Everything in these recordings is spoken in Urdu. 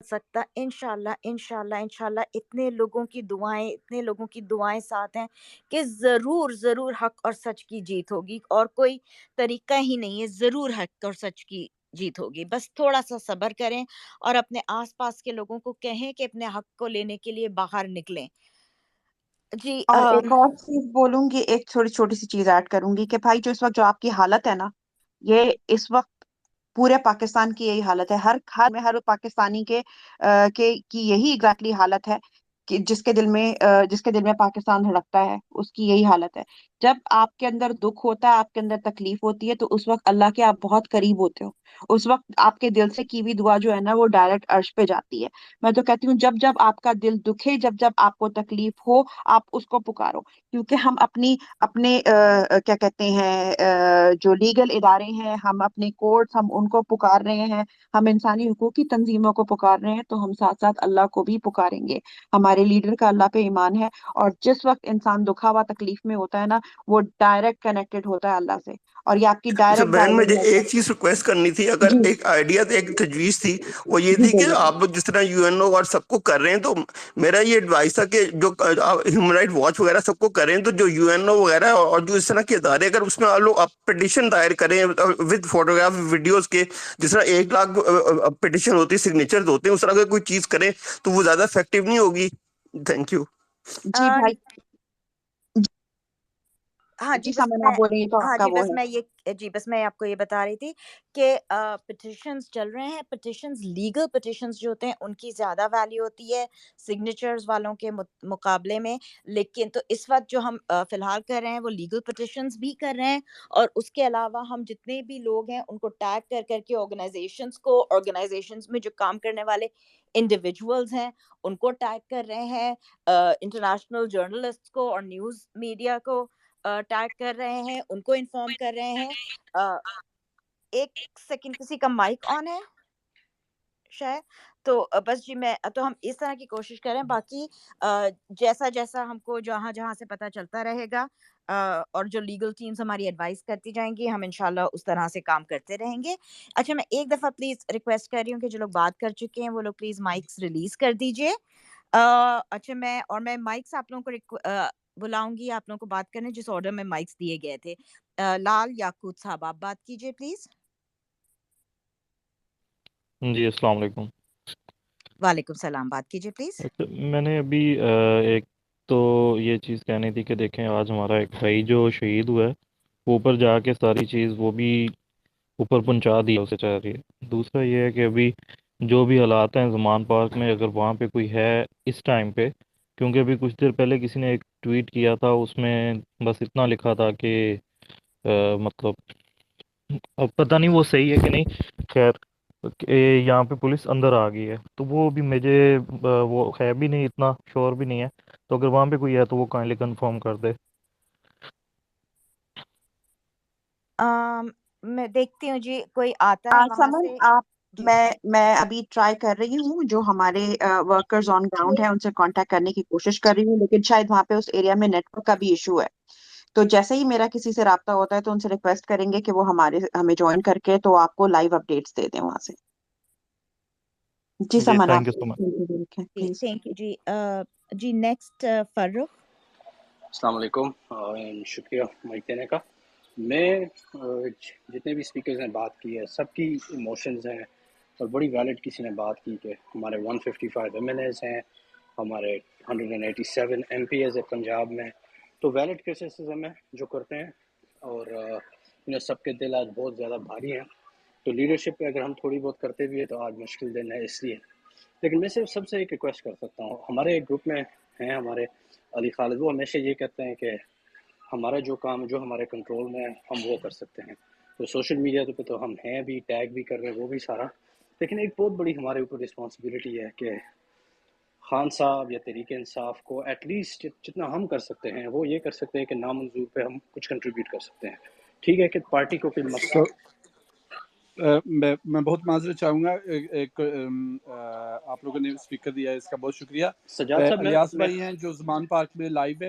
سکتا. انشاءاللہ انشاءاللہ انشاءاللہ اتنے لوگوں کی دعائیں ساتھ ہیں کہ ضرور ضرور حق اور سچ کی جیت ہوگی, اور کوئی طریقہ ہی نہیں ہے, ضرور حق اور سچ کی جیت ہوگی. بس تھوڑا سا صبر کریں اور اپنے آس پاس کے لوگوں کو کہیں کہ اپنے حق کو لینے کے لیے باہر نکلیں. جی اور ایک اور چیز بولوں گی, ایک چھوٹی چھوٹی سی چیز ایڈ کروں گی کہ بھائی جو اس وقت جو آپ کی حالت ہے نا, یہ اس وقت پورے پاکستان کی یہی حالت ہے. ہر پاکستانی کی یہی ایگزیکٹلی حالت ہے کہ جس کے دل میں پاکستان دھڑکتا ہے, اس کی یہی حالت ہے. جب آپ کے اندر دکھ ہوتا ہے, آپ کے اندر تکلیف ہوتی ہے, تو اس وقت اللہ کے آپ بہت قریب ہوتے ہو. اس وقت آپ کے دل سے کی ہوئی دعا جو ہے نا, وہ ڈائریکٹ عرش پہ جاتی ہے. میں تو کہتی ہوں جب جب آپ کا دل دکھے, جب جب آپ کو تکلیف ہو, آپ اس کو پکارو. کیونکہ ہم اپنے کیا کہتے ہیں جو لیگل ادارے ہیں, ہم اپنے کورٹس, ہم ان کو پکار رہے ہیں, ہم انسانی حقوق کی تنظیموں کو پکار رہے ہیں, تو ہم ساتھ ساتھ اللہ کو بھی پکاریں گے. ہمارے لیڈر کا اللہ پہ ایمان ہے, اور جس وقت انسان دکھا ہوا تکلیف میں ہوتا ہے نا, وہ ڈائریکٹ کنیکٹڈ ہوتا ہے اللہ سے, اور یہ آپ کی اچھا ڈائریکٹ بہن, مجھے ڈائیلاگ ایک چیز ریکویسٹ کرنی تھی. اگر جی ایک آئیڈیا ایک تجویز تھی, وہ یہ جی تھی کہ بولے. آپ لوگ جس طرح یو این او اور سب کو کر رہے ہیں, تو میرا یہ ایڈوائس تھا کہ جو ہیومن رائٹ واچ وغیرہ سب کو کر رہے ہیں, تو جو یو این او وغیرہ اور جو اس طرح کے ادارے, اگر اس میں آپ لوگ پٹیشن دائر کریں ود فوٹوگراف ویڈیوز کے, جس طرح 1,00,000 پٹیشن ہوتی ہے, سگنیچر ہوتے ہیں, اس طرح اگر کوئی چیز کریں تو وہ زیادہ افیکٹو نہیں ہوگی. Thank you. جی بھائی. ہاں جی جی بس سمن آپ میں بول رہی ہیں تو آپ ہاں کا جی وہ بس ہے. میں یہ جی بس میں آپ کو یہ بتا رہی تھی کہ پٹیشنز چل رہے ہیں. پٹیشنز لیگل پٹیشنز جو ہوتے ہیں ان کی زیادہ ویلیو ہوتی ہے سگنیچرز والوں کے مقابلے میں. لیکن تو اس وقت جو ہم فی الحال کر رہے ہیں وہ لیگل پٹیشنز بھی کر رہے ہیں, اور اس کے علاوہ ہم جتنے بھی لوگ ہیں ان کو ٹیگ کر کے آرگنائزیشنز میں جو کام کرنے والے انڈیویجولز ہیں ان کو ٹیگ کر رہے ہیں, انٹرنیشنل جرنلسٹ کو اور نیوز میڈیا کو ٹیگ کر رہے ہیں, ان کو انفارم کر رہے ہیں. ایک سیکنڈ, کسی کا مائک آن ہے شاید, تو بس جی میں تو ہم اس طرح کی کوشش کریں. باقی جیسا جیسا ہم کو جہاں سے پتہ چلتا رہے گا, اور جو لیگل ٹیمز ہماری ایڈوائس کرتی جائیں گی, ہم انشاءاللہ اس طرح سے کام کرتے رہیں گے. اچھا میں ایک دفعہ پلیز ریکویسٹ کر رہی ہوں کہ جو لوگ بات کر چکے ہیں وہ لوگ پلیز مائکس ریلیز کر دیجئے. اچھا میں مائکس آپ لوگوں کو بلاؤں گی آپ لوگوں کو بات کرنے جس آرڈر میں مائکس دیے گئے تھے. لال یاقوت صاحب آپ بات کیجئے پلیز. جی السلام علیکم. وعلیکم السلام, بات کیجئے پلیز. اچھا میں نے ابھی ایک تو یہ چیز کہنی تھی کہ دیکھیں آج ہمارا ایک بھائی جو شہید ہوا ہے, وہ اوپر جا کے ساری چیز وہ بھی اوپر پہنچا دیا اسے چاہ رہی ہے. دوسرا یہ ہے کہ ابھی جو بھی حالات ہیں زمان پارک میں, اگر وہاں پہ کوئی ہے اس ٹائم پہ, کیونکہ ابھی کچھ دیر پہلے کسی نے ایک ٹویٹ کیا تھا, اس میں بس اتنا لکھا تھا کہ مطلب اب پتہ نہیں وہ صحیح ہے کہ نہیں, خیر کہ یہاں پہ پولیس اندر آ گئی ہے, تو وہ بھی مجھے وہ ہے بھی نہیں, اتنا شور بھی نہیں ہے, تو اگر وہاں پہ کوئی ہے تو وہ کائنڈلی کنفرم کر دے. میں دیکھتی ہوں جی کوئی آتا ہے وہاں سمن سے. آپ, جی میں ابھی ٹرائی کر رہی ہوں, جو ہمارے ورکرز آن گراؤنڈ ہیں ان سے کانٹیکٹ کرنے کی کوشش کر رہی ہوں, لیکن شاید وہاں پہ اس ایریا میں نیٹ ورک کا بھی ایشو ہے. تو جیسے ہی میرا کسی سے رابطہ ہوتا ہے تو ان سے ریکویسٹ کریں گے کہ وہ ہمیں جوائن کر کے تو آپ کو لائیو اپڈیٹس دے دیں وہاں سے. جی جی سمن تھینک آپ یو سو مچ. جی پلیز. تھینک یو جی. جی نیکسٹ فرخ. السلام علیکم, شکریہ مائک دینے کا. میں جتنے بھی اسپیکرز نے بات کی ہے سب کی ایموشنز ہیں, اور بڑی ویلڈ کسی نے بات کی کہ ہمارے 155 ایم این ایز ہیں, ہمارے 187 ایم پی ایز ہے پنجاب میں, تو ویلڈ کرٹیسزم ہے جو کرتے ہیں, اور سب کے دل آج بہت زیادہ بھاری ہیں. تو لیڈرشپ پہ اگر ہم تھوڑی بہت کرتے بھی ہیں تو آج مشکل دن ہے اس لیے. لیکن میں صرف سب سے ایک ریکویسٹ کر سکتا ہوں, ہمارے ایک گروپ میں ہیں ہمارے علی خالد, وہ ہمیشہ یہ کہتے ہیں کہ ہمارا جو کام جو ہمارے کنٹرول میں ہے ہم وہ کر سکتے ہیں. تو سوشل میڈیا پہ تو ہم ہیں بھی, ٹیگ بھی کر رہے ہیں, وہ بھی سارا. لیکن ایک بہت بڑی ہمارے اوپر رسپانسبلٹی ہے کہ خان صاحب یا تحریک انصاف کو ایٹ لیسٹ جتنا ہم کر سکتے ہیں وہ یہ کر سکتے ہیں کہ نامنظور پہ ہم کچھ کنٹریبیوٹ کر سکتے ہیں. ٹھیک ہے کہ پارٹی کو کوئی مسئلہ. میں بہت معذرت چاہوں گا, ایک آپ لوگوں نے اسپیکر دیا ہے اس کا بہت شکریہ. سجاد صاحب الیاس میں بھائی ہیں جو زمان پارک میں لائیو ہے.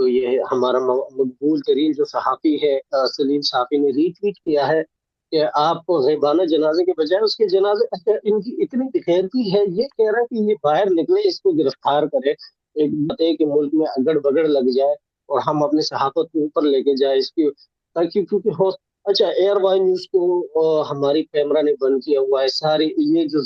تو یہ ہمارا مقبول ترین جو صحافی ہے سلیم صحافی نے ری ٹویٹ کیا ہے کہ آپ غیبانہ جنازے کے بجائے اس کے جنازے، ان کی اتنی بغیرتی ہے، یہ کہہ رہا ہے کہ یہ باہر نکلے، اس کو گرفتار کرے. ایک بات ہے کہ ملک میں اگڑ بگڑ لگ جائے اور ہم اپنی صحافت کو اوپر لے کے جائے اس کی، تاکہ کیونکہ اچھا ایئر وائی نیوز کو ہماری پیمرا نے بند کیا ہوا ہے. سارے یہ جو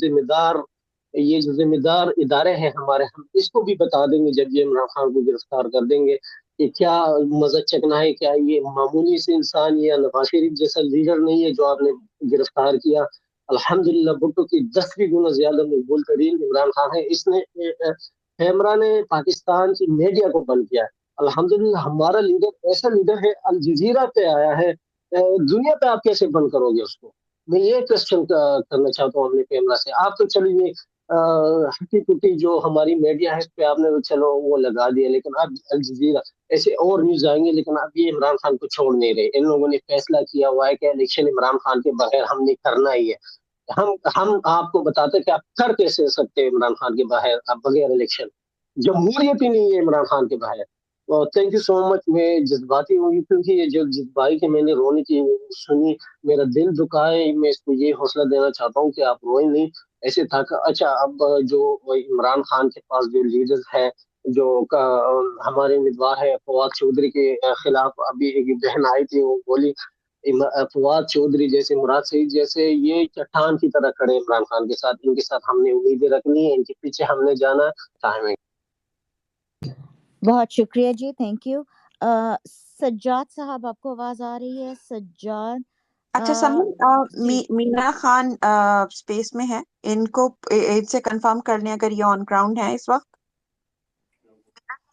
ذمہ دار ادارے ہیں ہمارے، ہم اس کو بھی بتا دیں گے جب یہ عمران خان کو گرفتار کر دیں گے کہ کیا مزہ چکنا ہے، کیا یہ معمولی سے انسان یا نواز شریف جیسا لیڈر نہیں ہے جو آپ نے گرفتار کیا. الحمدللہ بھٹو کی 10 گنا زیادہ مقبول ترین عمران خان ہے. اس نے پیمرا نے پاکستان کی میڈیا کو بند کیا ہے. الحمدللہ ہمارا لیڈر ایسا لیڈر ہے، الجزیرہ پہ آیا ہے، دنیا پہ آپ کیسے بند کرو گے اس کو؟ میں یہ کوشچن کرنا چاہتا ہوں اپنے پیمرا سے. آپ تو چلیے ہٹی کٹی جو ہماری میڈیا ہے اس پہ آپ نے چلو وہ لگا دیا، لیکن اب الجزیرہ ایسے اور نیوز آئیں گے، لیکن اب یہ عمران خان کو چھوڑ نہیں رہے. ان لوگوں نے فیصلہ کیا ہوا ہے کہ الیکشن عمران خان کے بغیر ہم نے کرنا ہی ہے. ہم آپ کو بتاتے کہ آپ کر کیسے سکتے ہیں عمران خان کے بغیر الیکشن. جمہوریت ہی نہیں ہے عمران خان کے بغیر. تھینک یو سو مچ. میں جذباتی ہوئی کیونکہ یہ جو جذبائی کے میں نے رونے کی سنی، میرا دل دکھا ہے. میں اس کو یہ حوصلہ دینا چاہتا ہوں کہ آپ روئیں نہیں ایسے تھا. اچھا اب جو عمران خان کے پاس جو لیڈر ہے، جو ہمارے امیدوار ہے فواد چودھری کے خلاف ابھی ایک بہن آئی تھی، وہ بولی فواد چودھری جیسے، مراد سعید جیسے یہ چٹان کی طرح کھڑے عمران خان کے ساتھ، ان کے ساتھ ہم نے امیدیں رکھنی ہے، ان کے پیچھے ہم نے جانا ہے. بہت شکریہ جی، تھینک یو. سجاد صاحب آپ کو آواز آ رہی ہے؟ سجاد. اچھا سمن، جی مینا خان اسپیس میں ہے، ان کو ان سے کنفرم کر لیں اگر یہ آن گراؤنڈ ہے اس وقت.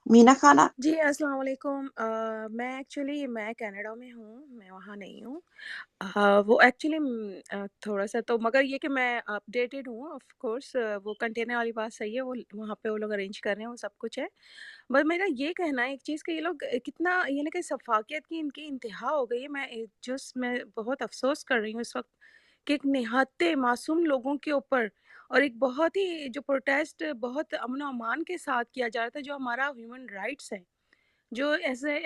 مینا خان جی السلام علیکم. میں ایکچولی میں کینیڈا میں ہوں، میں وہاں نہیں ہوں. وہ ایکچولی تھوڑا سا تو، مگر یہ کہ میں اپڈیٹڈ ہوں آف کورس. وہ کنٹینر والی بات صحیح ہے، وہ وہاں پہ وہ لوگ ارینج کر رہے ہیں، وہ سب کچھ ہے. بس میرا یہ کہنا ہے ایک چیز کہ یہ لوگ کتنا یعنی کہ شفافیت کی ان کی انتہا ہو گئی ہے. میں بہت افسوس کر رہی ہوں اس وقت کہ ایک نہایت معصوم لوگوں کے اوپر، اور ایک بہت ہی جو پروٹیسٹ بہت امن و امان کے ساتھ کیا جا رہا تھا، جو ہمارا ہیومن رائٹس ہے، جو ایسے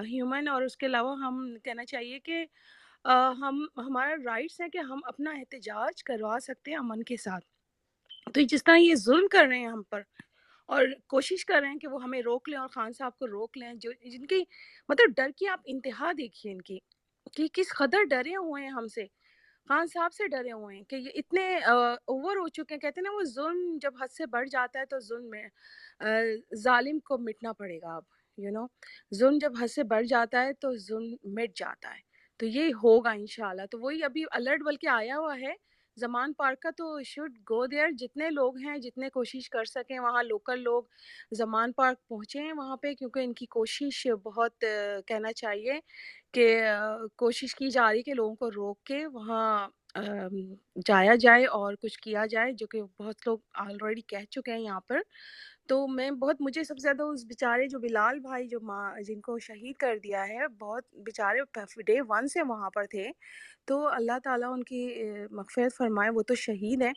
ہیومن، اور اس کے علاوہ ہم کہنا چاہیے کہ ہمارا رائٹس ہے کہ ہم اپنا احتجاج کروا سکتے ہیں امن کے ساتھ. تو جس طرح یہ ظلم کر رہے ہیں ہم پر، اور کوشش کر رہے ہیں کہ وہ ہمیں روک لیں اور خان صاحب کو روک لیں، جو جن کی مطلب ڈر کی آپ انتہا دیکھیے ان کی، کہ کس قدر ڈرے ہوئے ہیں ہم سے، خان صاحب سے ڈرے ہوئے ہیں کہ یہ اتنے اوور ہو چکے ہیں. کہتے ہیں نا وہ ظلم جب حد سے بڑھ جاتا ہے تو ظلم میں ظالم کو مٹنا پڑے گا. اب ظلم جب حد سے بڑھ جاتا ہے تو ظلم مٹ جاتا ہے. تو یہ ہوگا انشاءاللہ. تو وہی ابھی الرٹ بلکہ آیا ہوا ہے زمان پارک کا، تو شوڈ گو دیئر. جتنے لوگ ہیں، جتنے کوشش کر سکیں وہاں لوکل لوگ زمان پارک پہنچے ہیں وہاں پہ، کیونکہ ان کی کوشش بہت کہنا چاہیے کہ کوشش کی جا رہی کہ لوگوں کو روک کے وہاں جایا جائے اور کچھ کیا جائے، جو کہ بہت لوگ آلریڈی کہہ چکے ہیں یہاں پر. تو مجھے سب سے زیادہ اس بیچارے جو بلال بھائی جو جن کو شہید کر دیا ہے، بہت بیچارے ڈے 1 سے وہاں پر تھے، تو اللہ تعالیٰ ان کی مغفرت فرمائے. وہ تو شہید ہیں،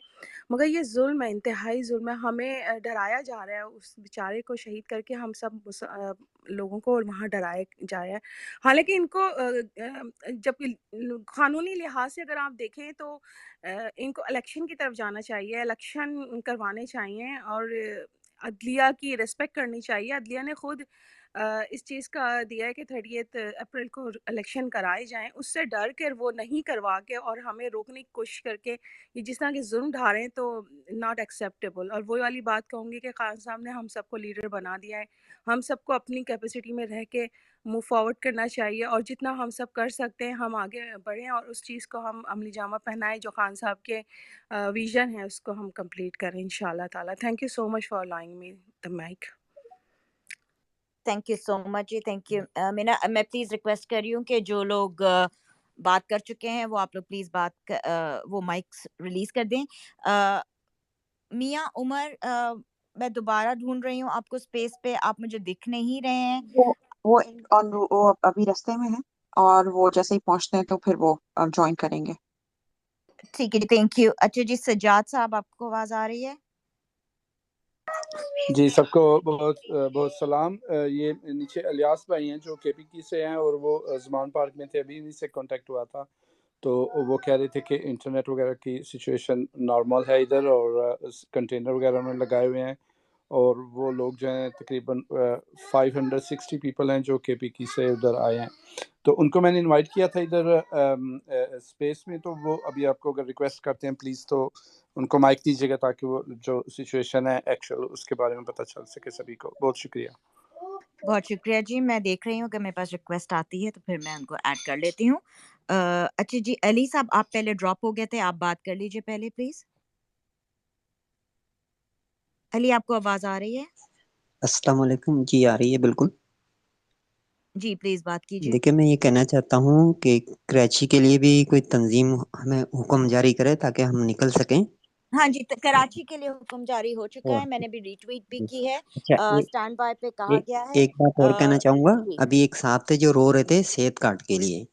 مگر یہ ظلم ہے، انتہائی ظلم ہے. ہمیں ڈرایا جا رہا ہے اس بیچارے کو شہید کر کے، ہم سب لوگوں کو وہاں ڈرایا جا رہا ہے. حالانکہ ان کو جب قانونی لحاظ سے اگر آپ دیکھیں تو ان کو الیکشن کی طرف جانا چاہیے، الیکشن کروانے چاہیے، اور عدلیہ کی ریسپیکٹ کرنی چاہیے. عدلیہ نے خود اس چیز کا دیا ہے کہ 30 اپریل کو الیکشن کرائے جائیں. اس سے ڈر کر وہ نہیں کروا کے اور ہمیں روکنے کی کوشش کر کے یہ جس طرح کے ظلم ڈھا رہے ہیں، تو ناٹ ایکسیپٹیبل. اور وہ والی بات کہوں گی کہ خان صاحب نے ہم سب کو لیڈر بنا دیا ہے. ہم سب کو اپنی کیپیسٹی میں رہ کے موو فارورڈ کرنا چاہیے، اور جتنا ہم سب کر سکتے ہیں ہم آگے بڑھیں اور اس چیز کو ہم عملی جامہ پہنائیں جو خان صاحب کے ویژن ہے، اس کو ہم کمپلیٹ کریں انشاءاللہ تعالیٰ. Thank you so much for allowing me the mic. Thank you so much جی، تھینک یو. میں پلیز ریکویسٹ کر رہی ہوں کہ جو لوگ بات کر چکے ہیں وہ آپ لوگ پلیز وہ مائکس ریلیز کر دیں. میاں عمر، میں دوبارہ ڈھونڈ رہی ہوں آپ کو اسپیس پہ، آپ مجھے دکھ نہیں رہے ہیں. وہ ابھی رستے میں ہے، اور وہ جیسے ہی پہنچتے ہیں تو پھر وہ جوائن کریں گے. ٹھیک ہے جی، تھینک یو. اچھا جی، سجاد صاحب آپ کو آواز آ رہی ہے؟ جی سب کو بہت بہت سلام. یہ نیچے الیاس بھائی ہیں جو کے پی کی سے ہیں اور وہ زمان پارک میں تھے, ابھی انہیں سے کانٹیکٹ ہوا تھا. تو وہ کہہ رہے تھے کہ انٹرنیٹ وغیرہ کی سچویشن نارمل ہے ادھر, اور کنٹینر وغیرہ انہوں نے لگائے ہوئے ہیں, اور وہ لوگ جو ہیں تقریباً 560 پیپل ہیں جو کے پی کی سے ادھر آئے ہیں. تو ان کو میں نے انوائٹ کیا تھا ادھر اسپیس میں, تو وہ ابھی آپ کو اگر ریکویسٹ کرتے ہیں پلیز تو ان کو مائک دیجیے گا تاکہ وہ جو سچویشن ہے ایکچوئل اس کے بارے میں پتہ چل سکے سبھی کو. بہت شکریہ. بہت شکریہ جی. میں دیکھ رہی ہوں کہ میرے پاس ریکویسٹ آتی ہے تو پھر میں ان کو ایڈ کر لیتی ہوں. اچھا جی, علی صاحب آپ پہلے ڈراپ ہو گئے تھے, آپ بات کر لیجیے پہلے پلیز. علی آپ کو آواز آ رہی ہے؟ السلام علیکم. جی آ رہی ہے بالکل. جی پلیز بات کیجیے. دیکھیں میں یہ کہنا چاہتا ہوں کہ کراچی کے لیے بھی کوئی تنظیم ہمیں حکم جاری کرے تاکہ ہم نکل سکیں. ہاں جی, کراچی کے لیے حکم جاری ہو چکا اور ہے, میں نے بھی ری ٹویٹ بھی کی ہے. اچھا اسٹینڈ بائی پہ کہا گیا ہے. ایک بات اور کہنا چاہوں گا. جی ابھی ایک صاحب تھے جو رو رہے تھے صحت کارڈ کے لیے.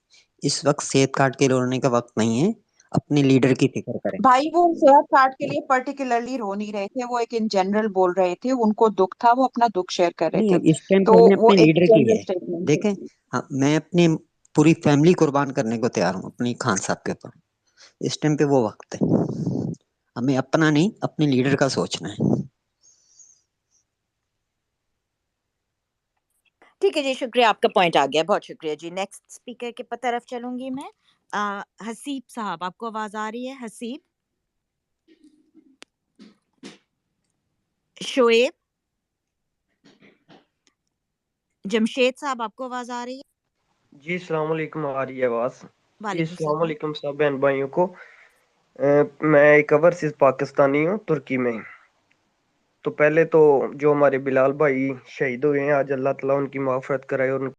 اس وقت صحت کارڈ کے رونے کا وقت نہیں ہے, اپنے لیڈر کی فکر کریں. بھائی وہ صحت کارڈ کے لیے پرٹیکولرلی رو نہیں رہے تھے, وہ ایک ان جنرل بول رہے تھے, ان کو دکھ تھا, وہ اپنا دکھ شیئر کر رہے تھے. نہیں, اس ٹائم تو پہ ہم نے وہ اپنے ایک لیڈر کی جنرل ہے. اسٹیٹمنٹ دیکھیں ہے. میں اپنی پوری فیملی قربان کرنے کو تیار ہوں اپنی خان صاحب کے اوپر. اس ٹائم پہ وہ وقت ہے, ہمیں اپنا نہیں اپنے لیڈر کا سوچنا ہے. ٹھیک ہے جی, شکریہ, آپ کا پوائنٹ آ گیا. بہت شکریہ جی. نیکسٹ اسپیکر کی طرف چلوں گی میں. حسیب صاحب آپ کو آواز آ رہی ہے؟ حسیب, شعیب, جمشید صاحب آپ کو آواز آ رہی ہے؟ جی السلام علیکم. آ رہی ہے آواز؟ جی وعلیکم السلام السلام. علیکم سب بہن بھائیوں کو. میں ایک اوورسیز پاکستانی ہوں ترکی میں. تو پہلے تو جو ہمارے بلال بھائی شہید ہوئے ہیں آج, اللہ تعالیٰ ان کی مغفرت کرائے اور